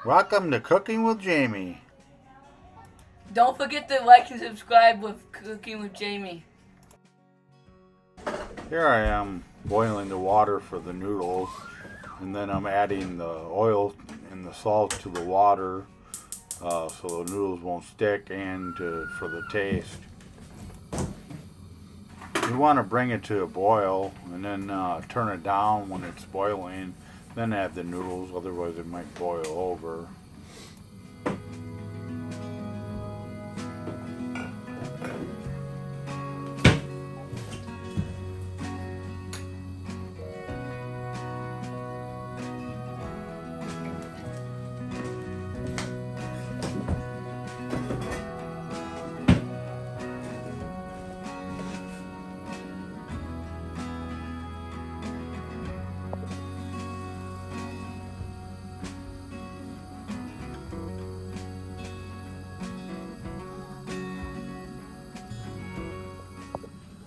Welcome to Cooking with Jamie. Don't forget to like and subscribe with Cooking with Jamie. Here I am boiling the water for the noodles, and then I'm adding the oil and the salt to the water so the noodles won't stick and for the taste. You want to bring it to a boil and then turn it down when it's boiling, then add the noodles, otherwise it might boil over.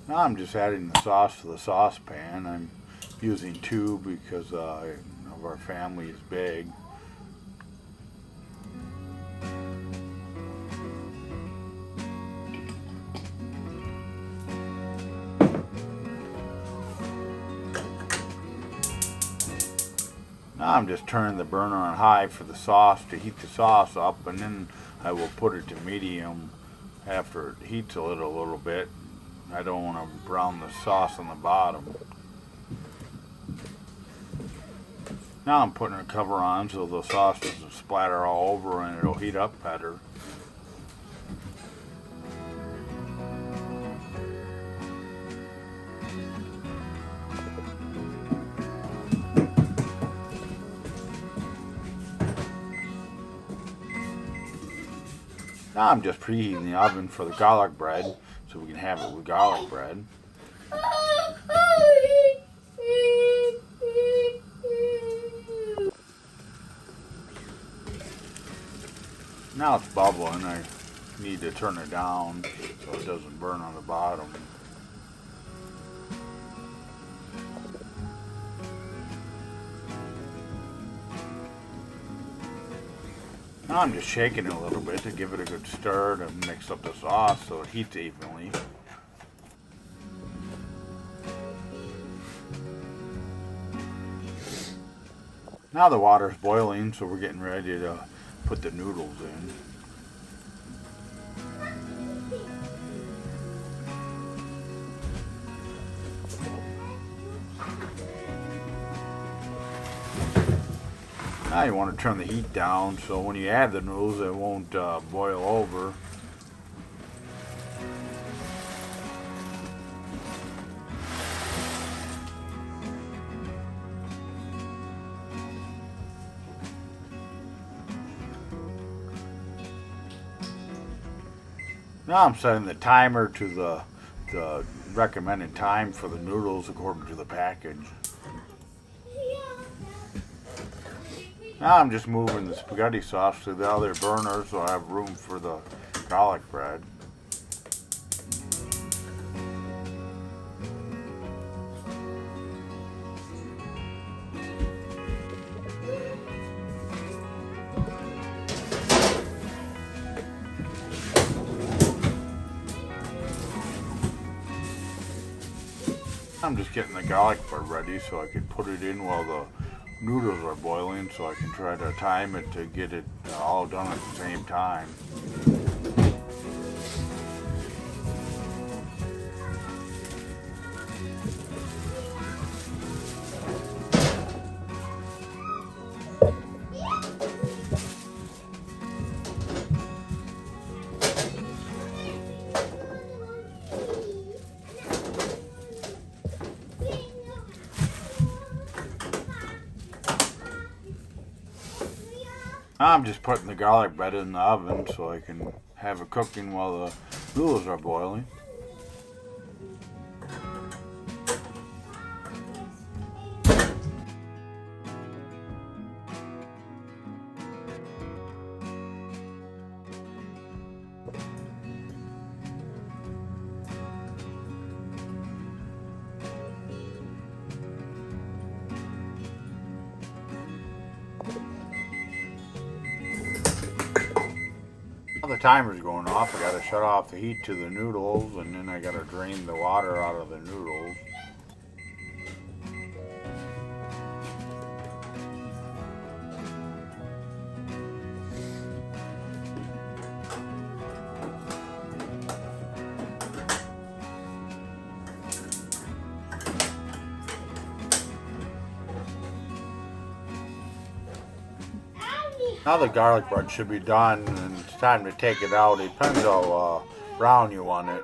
Now I'm just adding the sauce to the saucepan. I'm using two because of our family is big. Now I'm just turning the burner on high for the sauce to heat the sauce up, and then I will put it to medium after it heats a little bit. I don't want to brown the sauce on the bottom. Now I'm putting a cover on so the sauce doesn't splatter all over and it'll heat up better. Now I'm just preheating the oven for the garlic bread so we can have it with garlic bread. Now it's bubbling. I need to turn it down so it doesn't burn on the bottom. Now I'm just shaking it a little bit to give it a good stir to mix up the sauce so it heats evenly. Now the water's boiling, so we're getting ready to put the noodles in. Now you want to turn the heat down so when you add the noodles it won't boil over. Now I'm setting the timer to the recommended time for the noodles according to the package. Now I'm just moving the spaghetti sauce to the other burner so I have room for the garlic bread. I'm just getting the garlic bread ready so I can put it in while the noodles are boiling, so I can try to time it to get it all done at the same time. I'm just putting the garlic bread in the oven so I can have it cooking while the noodles are boiling. Well, the timer's going off. I gotta shut off the heat to the noodles, and then I gotta drain the water out of the noodles. Now the garlic bread should be done, and it's time to take it out. It depends how brown you want it.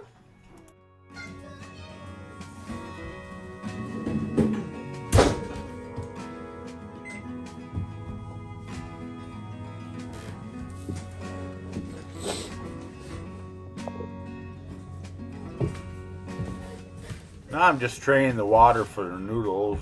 Now I'm just straining the water for the noodles.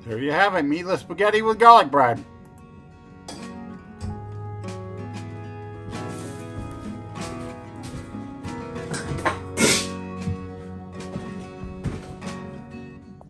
There you have it, meatless spaghetti with garlic bread.